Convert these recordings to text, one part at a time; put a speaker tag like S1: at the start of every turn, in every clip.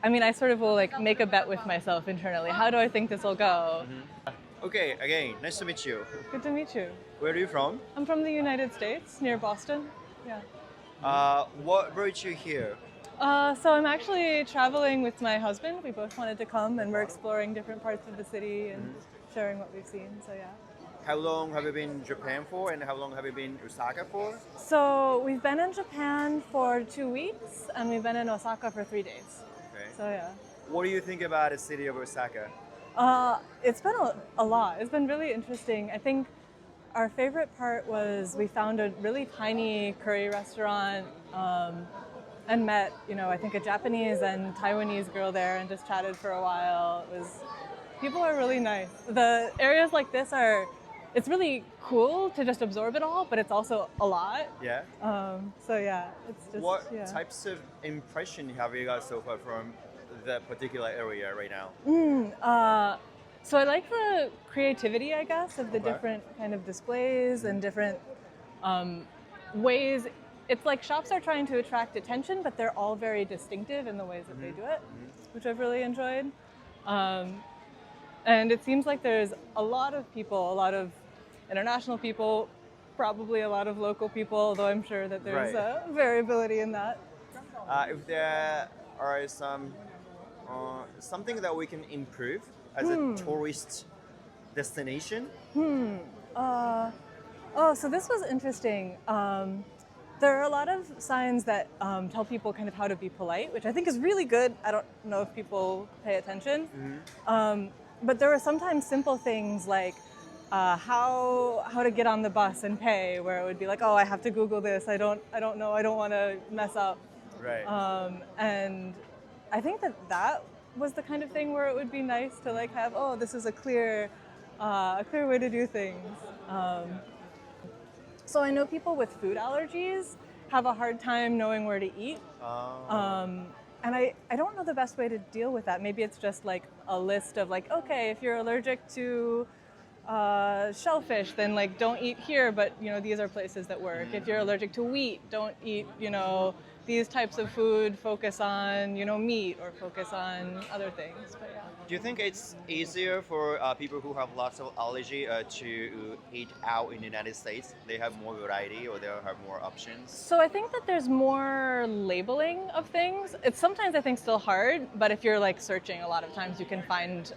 S1: I mean, I sort of will like make a bet with myself internally. How do I think this will go?
S2: Okay, again, nice to meet you.
S1: Good to meet you.
S2: Where are you from?
S1: I'm from the United States, near Boston. Yeah.
S2: What brought you here?
S1: So I'm actually traveling with my husband. We both wanted to come, and we're exploring different parts of the city and sharing what we've seen. So yeah.
S2: How long have you been in Japan for, and how long have you been in Osaka for?
S1: So we've been in Japan for 2 weeks, and we've been in Osaka for 3 days.
S2: Okay.
S1: So yeah.
S2: What do you think about the city of Osaka?
S1: It's been a lot. It's been really interesting. I think our favorite part was we found a really tiny curry restaurant and met, I think a Japanese and Taiwanese girl there and just chatted for a while. People are really nice. The areas like this it's really cool to just absorb it all, but it's also a lot.
S2: Yeah.
S1: So yeah, it's just.
S2: What types of impression have you got so far from that particular area right now?
S1: So I like the creativity, I guess, of the
S2: Okay.
S1: different kind of displays and different ways. It's like shops are trying to attract attention, but they're all very distinctive in the ways that they do it, which I've really enjoyed. And it seems like there's a lot of people, a lot of international people, probably a lot of local people, although I'm sure that there's
S2: Right.
S1: variability in that.
S2: If there are something that we can improve as a tourist destination?
S1: So this was interesting. There are a lot of signs that tell people kind of how to be polite, which I think is really good. I don't know if people pay attention. But there are sometimes simple things like how to get on the bus and pay, where it would be like, oh, I have to Google this. I don't know. I don't want to mess up.
S2: Right.
S1: And I think that was the kind of thing where it would be nice to like have, oh, this is a clear way to do things. So I know people with food allergies have a hard time knowing where to eat. And I don't know the best way to deal with that. Maybe it's just like a list of like, okay, if you're allergic to shellfish, then like don't eat here, but these are places that work. If you're allergic to wheat, don't eat, these types of food, focus on, meat or focus on other things. But yeah.
S2: Do you think it's easier for people who have lots of allergy to eat out in the United States? They have more variety or they have more options?
S1: So I think that there's more labeling of things. It's sometimes I think still hard, but if you're like searching a lot of times you can find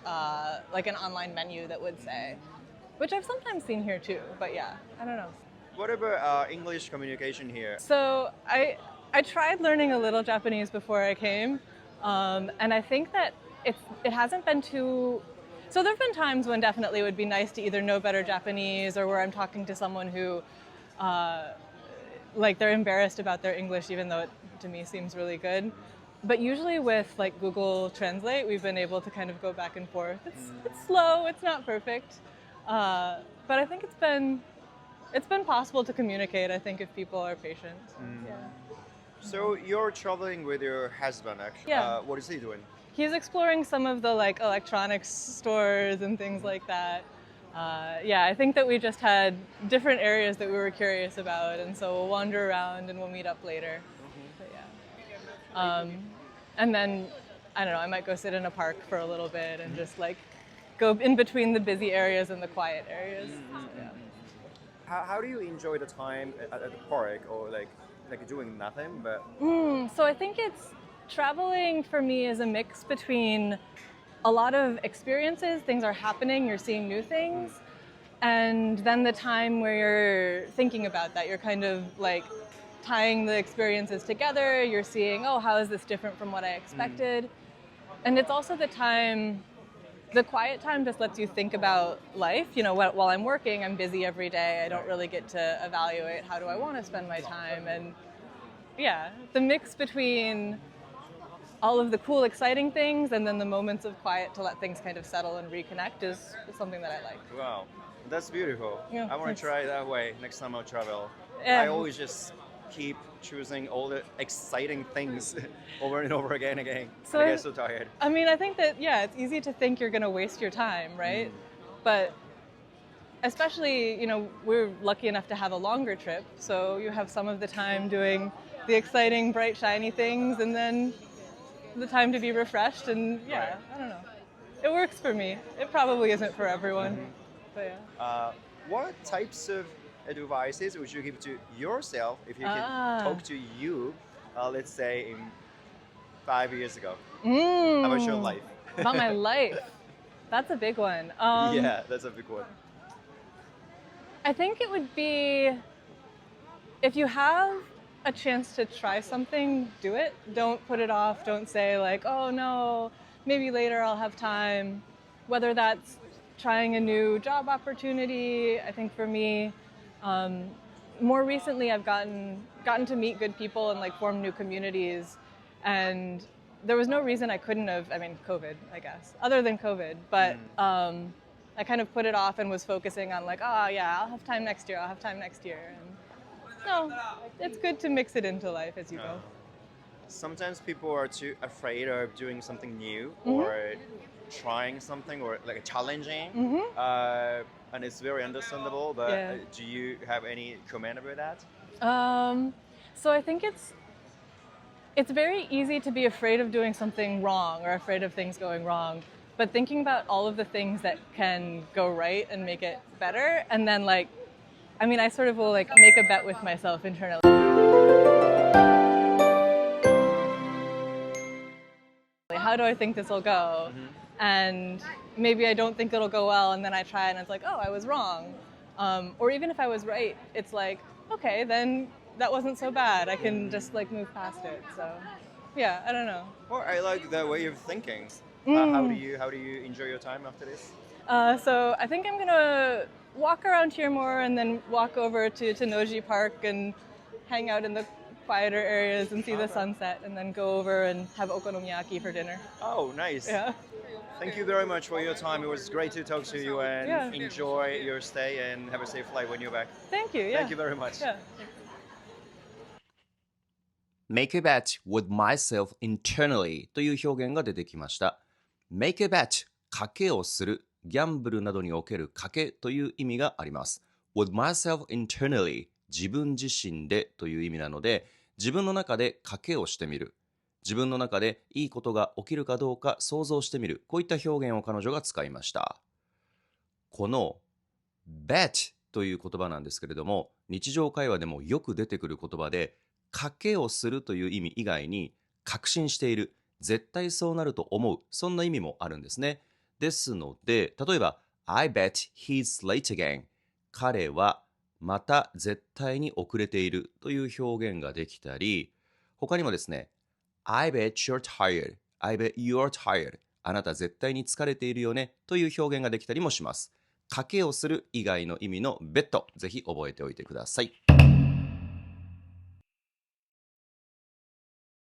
S1: like an online menu that would say, which I've sometimes seen here too, but yeah, I don't know.
S2: What about English communication here?
S1: So I tried learning a little Japanese before I came, and I think that it hasn't been too. So there have been times when definitely it would be nice to either know better Japanese or where I'm talking to someone who, like they're embarrassed about their English, even though it to me seems really good. But usually with like Google Translate, we've been able to kind of go back and forth. It's slow, it's not perfect, but I think it's been possible to communicate. I think if people are patient. Yeah.
S2: So you're traveling with your husband, actually.
S1: Yeah.
S2: What is he doing?
S1: He's exploring some of the like electronics stores and things like that. Yeah, I think that we just had different areas that we were curious about, and so we'll wander around and we'll meet up later. But yeah. And then, I don't know, I might go sit in a park for a little bit and just like go in between the busy areas and the quiet areas. So, yeah.
S2: How do you enjoy the time at the park or like doing nothing? But
S1: So I think traveling for me is a mix between a lot of experiences, things are happening, you're seeing new things, and then the time where you're thinking about that, you're kind of like tying the experiences together, you're seeing, oh, how is this different from what I expected? And it's also the quiet time just lets you think about life. While I'm working, I'm busy every day. I don't really get to evaluate how do I want to spend my time. And yeah, the mix between all of the cool, exciting things and then the moments of quiet to let things kind of settle and reconnect is something that I like.
S2: wow, that's beautiful.
S1: Yeah,
S2: I want
S1: thanks.
S2: to try it that way next time I travel.
S1: Yeah.
S2: I always just keep choosing all the exciting things over and over again and again.
S1: So
S2: I get so tired.
S1: I mean, I think that, yeah, it's easy to think you're going to waste your time, right? But especially, we're lucky enough to have a longer trip, so you have some of the time doing the exciting, bright, shiny things, and then the time to be refreshed, and yeah, I don't know. It works for me. It probably isn't for everyone, but yeah.
S2: What types of advices would you give to yourself if you can talk to you, let's say in 5 years ago? How about your life?
S1: About my life. That's a big one.
S2: Yeah, that's a big one.
S1: I think it would be if you have a chance to try something, do it. Don't put it off. Don't say like, oh no, maybe later I'll have time. Whether that's trying a new job opportunity, I think for me, more recently I've gotten to meet good people and like form new communities, and there was no reason I couldn't have. I mean, COVID, I guess, other than COVID, but I kind of put it off and was focusing on like, oh yeah, I'll have time next year. I'll have time next year. And no, it's good to mix it into life as you go.
S2: Sometimes people are too afraid of doing something new or trying something or like challenging, and it's very understandable. But
S1: Yeah.
S2: Do you have any comment about that?
S1: So I think it's very easy to be afraid of doing something wrong or afraid of things going wrong. But thinking about all of the things that can go right and make it better, and then like, I mean, I sort of will like make a bet with myself internally. How do I think this will go? And maybe I don't think it'll go well, and then I try and it's like, oh, I was wrong. Or even if I was right, it's like, okay, then that wasn't so bad. I can just like move past it. So yeah, I don't know.
S2: Well, I like that way of thinking. How do you enjoy your time after this?
S1: So I think I'm gonna walk around here more and then walk over to Noji Park and hang out in the quieter areas and see the sunset, and then go over and have okonomiyaki for dinner.
S2: Oh, nice.
S1: Yeah.
S2: Thank you very much for your time. It was great to talk to you, and enjoy your stay and have a safe flight when you're back.
S1: Thank you. Yeah.
S2: Thank you very much.
S1: Yeah.
S3: Make a bet with myself internally という表現が出てきました。Make a bet 賭けをする、ギャンブルなどにおける賭けという意味があります。With myself internally 自分自身でという意味なので、自分の中で賭けをしてみる。自分の中でいいことが起きるかどうか想像してみる。こういった表現を彼女が使いました。この bet という言葉なんですけれども、日常会話でもよく出てくる言葉で、賭けをするという意味以外に確信している、絶対そうなると思う、そんな意味もあるんですね。ですので、例えば I bet he's late again 彼はまた絶対に遅れているという表現ができたり、他にもですね I bet you're tired I bet you're tired あなた絶対に疲れているよねという表現ができたりもします。賭けをする以外の意味の bet ぜひ覚えておいてください。